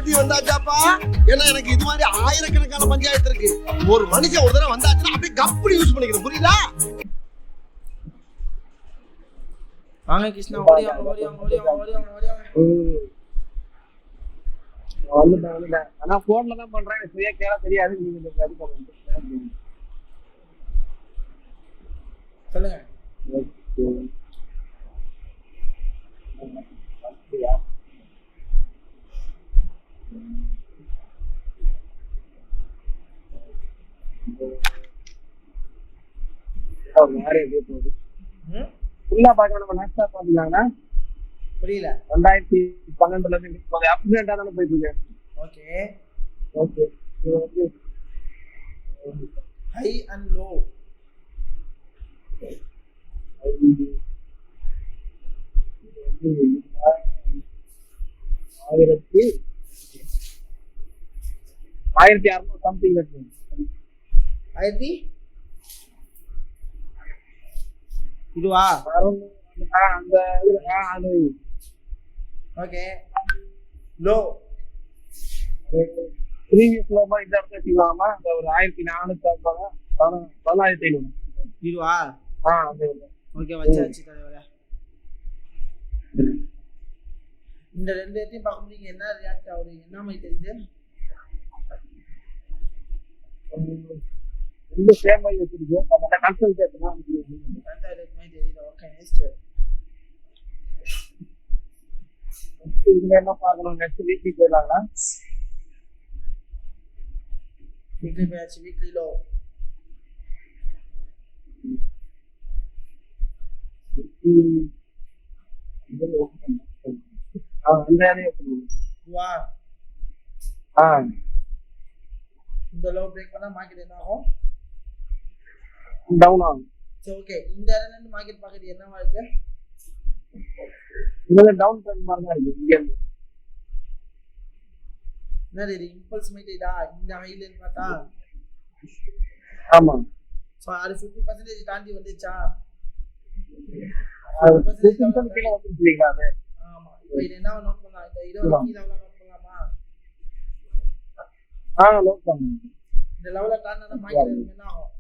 புத்தி வந்தாச்சாப்பா. ஏன்னா எனக்கு இது மாதிரி ஆயிரக்கணக்கான பஞ்சாயத்து இருக்கு. ஒரு மனுஷன் ஒரு தடவை வந்தாச்சுன்னா அப்படியே கப்படி யூஸ் பண்ணிக்கிறேன், புரியுதா? வாங்க கிருஷ்ணா, ஓடியாங்க. வந்துட்டேன். ஆனா போன்ல தான் பண்றேன், சரியா கேள தெரியாது. நீங்க சொல்லுங்க. ஃபுல்லா பாக்கணும். நெக்ஸ்டா பாத்தீங்கன்னா புரியல. 2012ல இருந்து அப்டேட்டா தானே போயிட்டு இருக்கேன். Okay high and low. ஆயிரத்தி 600 சம்திங் இருக்கு. 1000 இதுவா? அந்த அது ஓகே. லோ ப்ரீவியஸ் லோமா இந்த இடத்துல வச்சுக்கலாமா? அந்த ஒரு 1450 14,500 இதுவா? ஓகே, வச்சாச்சு தலைவரே. இந்த ரெண்டு இடத்தையும் பார்க்கும்போது நீங்க என்ன ரியாக்ட் ஆகுது, என்ன மாதிரி தெரியுது? இந்த சேம் மாதிரி வச்சிருக்கோம். நம்ம கன்சல்டேஷன் மாதிரி தெரியுது. ஓகே, நெக்ஸ்ட் இதுல என்ன பார்க்கணும்? நெக்ஸ்ட் வீக்லி போயிடலாங்களா? வீக்லி போயாச்சு. வீக்லி லோ வா. இந்த லோ பிரேக் பண்ணா மார்க்கெட் என்ன ஆகும்? டவுன் ஆகும். சரி, ஓகே. இந்த இடத்துல இருந்து மார்க்கெட் பாக்குறது என்னவா இருக்கு? இதுல டவுன் ட்ரெண்ட் மாதிரி தான் இருக்கு. இங்க என்னது இது? இம்பல்ஸ் மீட்டா இந்த ஹைல இருந்து பார்த்தா? ஆமா. சோ அது 50% தாண்டி வந்துச்சா? அது 50% கீழ வந்துருக்கீங்களா? அது ஆமா. இப்போ இது என்ன நோட் பண்ணலாம்? இந்த 20 கீழ நோட் பண்ணலாமா? நோட் பண்ணுங்க. இந்த லெவல்ல தாண்டனா மார்க்கெட் என்ன ஆகும்?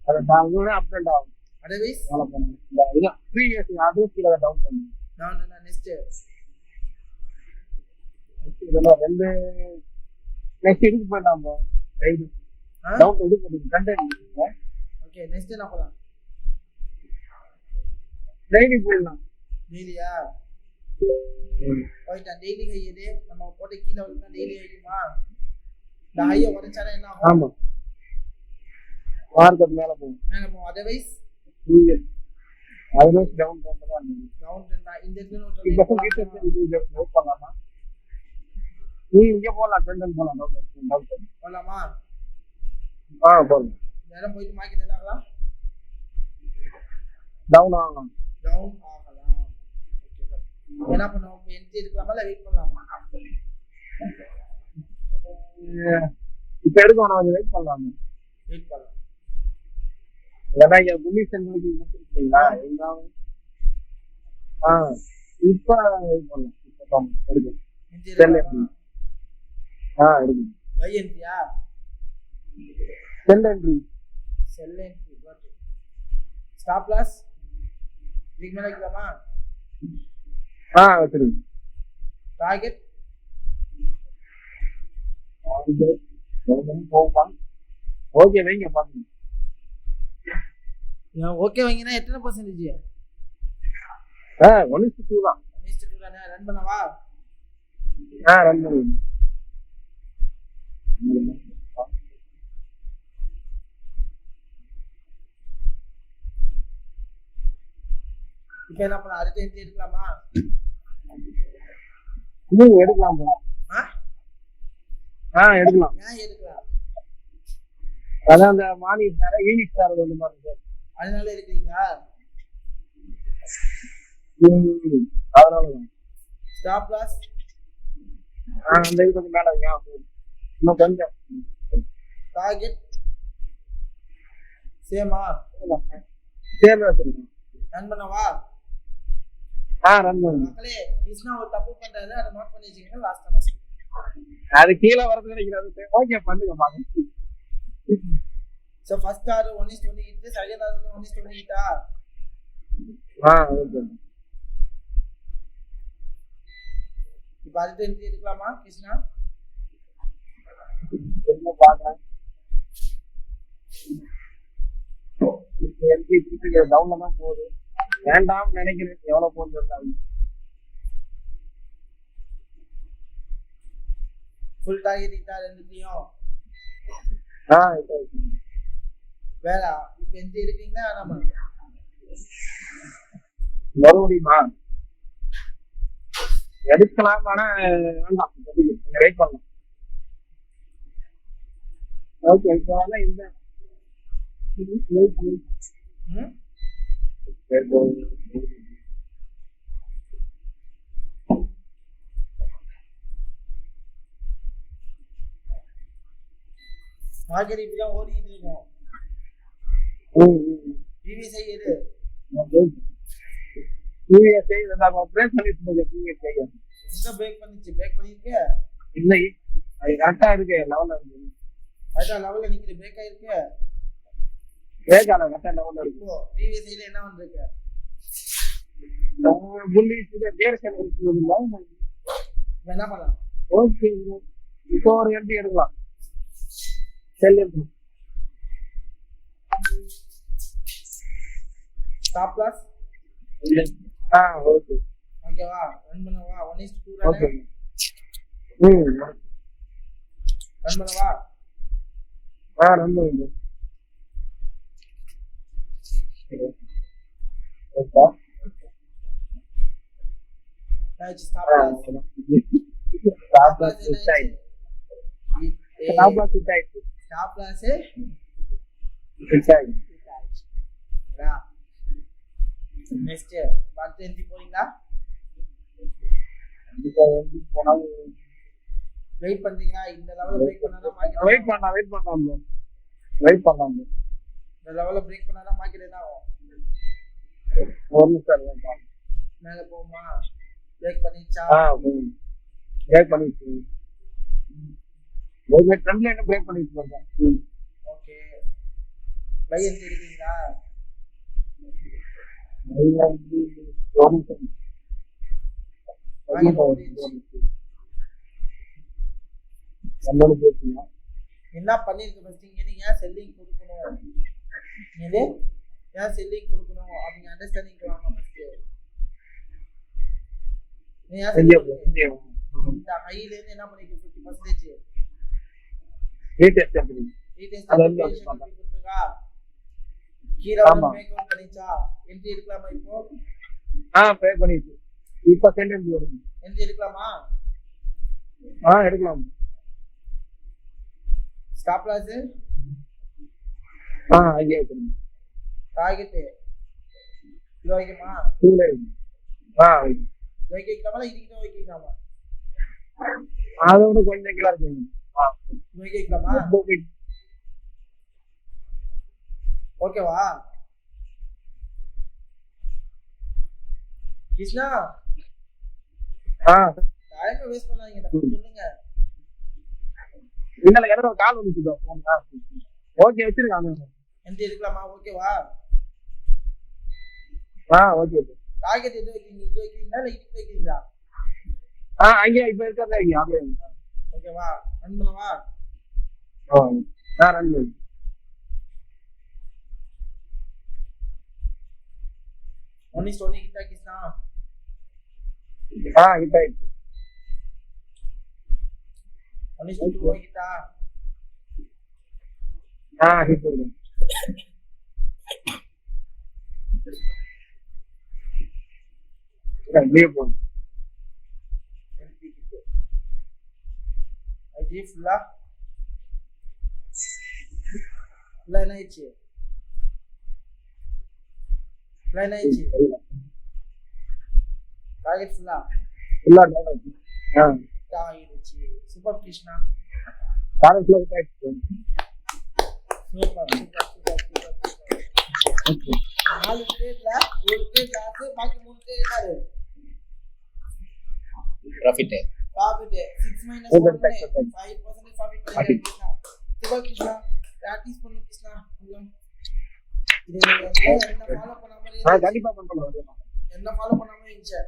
அது down up and down. Otherwise follow பண்ணுங்க. இல்ல ப்ரீவியஸ் அது கீழ டவுன் பண்ணுங்க. நான் நெக்ஸ்ட் இதெல்லாம் ரெண்டு நெக்ஸ்ட் இதுக்கு போயிடலாம். ப்ரோ ரைட் டவுன் இது பண்ணுங்க. Content okay. நெக்ஸ்ட் என்ன பண்ணலாம்? டெய்லி போயிடலாம். டெய்லியா? போயிட்டா. டெய்லி ஹை எது? நம்ம போட்ட கீழ வந்து டெய்லி ஹையுமா? இந்த ஹையை உடைச்சாலே என்ன ஆகும்? ஆமா, மார்க்கெட் மேல போகும். அதர்வைஸ் டவுன் பண்றதா டவுன் இந்த இடத்துல நோட் பண்ணலாமா? நீ இங்க போலாம், ட்ரெண்ட் போலாம். டவுன் போலாமா? போலாம். நேரம் போயிட்டு மார்க்கெட் என்ன ஆகலாம்? டவுன் ஆகலாம். டவுன் ஆகலாம். ஓகே. என்ன பண்ணுவோம்? என்ட்ரி எடுக்கலாமா இல்ல வெயிட் பண்ணலாமா? இப்ப எடுக்கணும், கொஞ்சம் வெயிட் பண்ணலாமா? வெயிட் பண்ணலாம். ஏன்னா இங்க புல்லிஷன் நோக்கி கொடுத்துருக்கீங்களா? இப்ப வெயிட் பண்ணலாம். இப்ப எடுக்கணும். எடுக்கணும். பை என்ட்ரியா? Sell entry. Okay. Stop loss இதுக்கு மேல வைக்கலாமா? வச்சிருங்க. டார்கெட் ஓகே வைங்க பாருங்க. ஓகே வைங்கன்னா எத்தனை பர்சன்டேஜ்? 1:2 தான். 1:2 தானே. ரன் பண்ணவா? ரன் பண்ணுங்க. இப்ப என்ன பண்ணலாம்? அடுத்த என்ட்ரி எடுக்கலாமா? எடுக்கலாம். எடுக்கலாம். ஏன் எடுக்கலாம்? அதான் அந்த மார்னிங் ஸ்டார் ஈவினிங் ஸ்டார் வந்து பாருங்க. அதனால எடுக்கிறீங்களா? அதனாலதான். ஸ்டாப் லாஸ் அந்த இது கொஞ்சம் மேல வைங்க. இன்னும் கொஞ்சம். டார்கெட் சேமா? சேம் வச்சிருக்கோம். ரன் பண்ணவா? ரன் பண்ணுங்க. மக்களே கிருஷ்ணா ஒரு தப்பு பண்றாரு, அதை நோட் பண்ணி வச்சுக்கோங்க. லாஸ்ட் நான் சொல்றேன். அது கீழே வரது நினைக்கிறது. ஓகே பண்ணுங்க பாருங்க. சோ ஃபர்ஸ்ட் ஆர் 1:1 இட்டு, செகண்ட் ஆர் 1:1 இட்டா. ஓகே. இப்போ அடுத்து என்ட்ரி எடுக்கலாமா கிருஷ்ணா? என்ன பாக்குறேன் எல்பி டவுன்ல தான் போகுது. வேண்டாம் நினைக்கிறேன். எவ்வளவு போகுது? ஃபுல் டார்கெட் இட்டா ரெண்டுலயும். வேற இப்போ என்ட்ரி எடுக்கீங்களா நம்ம மறுபடியுமா எடுக்கலாம்? ஆனா வேண்டாம், வெயிட் பண்ணலாம். ஓகே, இப்போ இந்த மார்க்கெட் இப்படிதான் ஓடிக்கிட்டு இருக்கும். பிவிஎஸ்ஐ எது? பிவிஎஸ்ஐ பிரேக் பண்ணிட்டு எங்க பிரேக் பண்ணிச்சு? பிரேக் பண்ணிருக்கு இல்லை, அது கரெக்டா இருக்கு. லெவல்ல இருக்கு. கரெக்டா லெவல்ல நிக்குது. பிரேக் ஆயிருக்கு. பிரேக் ஆன கரெக்டா லெவல்ல இருக்கு. இப்போ பிவிஎஸ்ஐல என்ன வந்திருக்கு? புள்ளி டேரக்ஷன் இருக்குங்களா? என்ன பண்ணலாம்? ஓகே, இப்போ ஒரு என்ட்ரி எடுக்கலாம். Sell entry. Stop loss. Okay. ஓகேவா? ரன் பண்ணவா? 1:2 ஓகே. ரன் பண்ணவா? ரன் பண்ணுங்க. Stop loss. Stop loss hit ஆயிடுச்சு. ஸ்டாப் லாஸ் ஹிட் ஆயிடுச்சு. ஸ்டாப் லாஸ் ஹிட் ஆயிடுச்சு. நெக்ஸ்ட் அடுத்து என்ட்ரி போறீங்களா? வெயிட் பண்றீங்களா? இந்த லெவல்ல பிரேக் பண்ணாதான் மார்க்கெட். வெயிட் பண்ணலாம். இந்த லெவல்ல பிரேக் பண்ணாதான் மார்க்கெட் என்ன ஆகும்? ஒரு நிமிஷம் மேல போகுமா? பிரேக் பண்ணிச்சா? பிரேக் பண்ணிச்சு. ஒரு ட்ரெண்ட்ல என்ன பிரேக் பண்ணிச்சு. ஓகே. பை என்ட்ரி எடுக்கீங்களா? என்ன பண்ணிருக்கு ஃபர்ஸ்ட்? நீங்க ஏன் செல்லிங் கொடுக்கணும்? இது ஏன் செல்லிங் கொடுக்கணும் அப்படிங்க அண்டர்ஸ்டாண்டிங் வாங்க ஃபர்ஸ்ட். நீ ஏன் செல்லிங் இந்த ஹைல இருந்து என்ன பண்ணிருக்கு? 50% ரீடெஸ்ட் பண்ணி கொடுத்துருக்கா. கீழ வந்து பிரேக் அவுட் பண்ணிச்சா? என்ட்ரி எடுக்கலாமா? இப்போ பே பண்ணிச்சு. இப்போ சென்டென்ஸ் வருது. என்ட்ரி எடுக்கலாமா? எடுக்கலாம். ஸ்டாப் லாஸ் ஐயா இருக்கு. டார்கெட் இது வைக்கமா? வைக்கலாமா? இதுக்கிட்ட வைக்கலாமா? அதோட கொஞ்சம் கீழே இருக்கு. வைக்கலாமா? ஓகேவா கிருஷ்ணா? டைம் வேஸ்ட் பண்ணாதீங்க, சொல்லுங்க. இல்ல ஏதோ கால் வந்துச்சு. ஓகே வச்சிருக்காங்க. என்ட்ரி எடுக்கலாமா? ஓகேவா? ஓகே. டார்கெட் எது வைக்கிறீங்க? இது வைக்கிறீங்களா இல்ல இது வைக்கிறீங்களா? அங்கே இப்ப இருக்கறதே அப்படியே. ஓகேவா? ரன் பண்ணவா? ரன் பண்ணு. ஒன்லி ஸ்டோரி கிட்ட கிருஷ்ணா. கிட்ட ஆயிடுச்சு. ஒன்லி ஸ்டோரி கிட்ட. ஹிட் பண்ணு. அப்படியே போ. ஐடி ஃபுல்லா என்ன ஆயிடுச்சு? டார்கெட் ஃபுல்லா ஆயிடுச்சு. சூப்பர் கிருஷ்ணா. டார்கெட் ஃபுல்லா ஆயிடுச்சு. சூப்பர். 4 ட்ரேட்ல ஒரு ட்ரேட் லாஸ், பாக்கி 3 ட்ரேட் என்னது? Profit 6 minus Over 1 tax effect. 5% profit Profit. Krishna. Shiva Krishna practice பண்ணு கிருஷ்ணா. இது என்ன ஃபாலோ பண்ணாம கண்டிப்பா பண்றோம். என்ன ஃபாலோ பண்ணாம இருந்துச்சு.